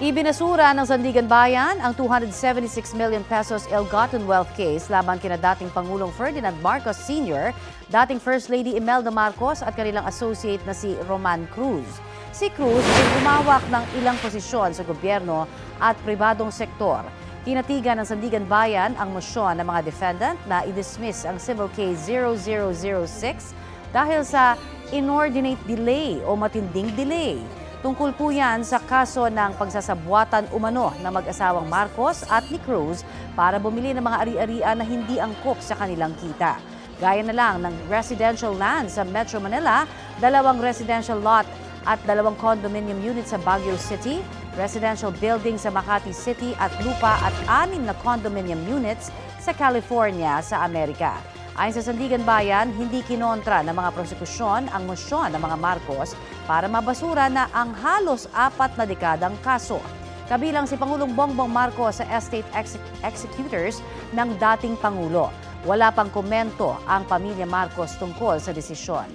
Ibinasura ng Sandigan Bayan ang 276 million pesos ill-gotten wealth case laban kina dating Pangulong Ferdinand Marcos Sr., dating First Lady Imelda Marcos at kanilang associate na si Roman Cruz. Si Cruz ay humawak ng ilang posisyon sa gobyerno at pribadong sektor. Tinatigan ng Sandigan Bayan ang mosyon ng mga defendant na i-dismiss ang Civil Case 0006 dahil sa inordinate delay o matinding delay. Tungkol po yan sa kaso ng pagsasabwatan umano ng mag-asawang Marcos at ni Cruz para bumili ng mga ari-arian na hindi angkop sa kanilang kita. Gaya na lang ng residential land sa Metro Manila, 2 residential lot at 2 condominium units sa Baguio City, residential building sa Makati City at lupa at 6 na condominium units sa California sa Amerika. Ayon sa Sandigan Bayan, hindi kinontra ng mga prosekusyon ang mosyon ng mga Marcos para mabasura na ang halos 4 na dekadang kaso. Kabilang si Pangulong Bongbong Marcos sa estate executors ng dating Pangulo. Wala pang komento ang pamilya Marcos tungkol sa desisyon.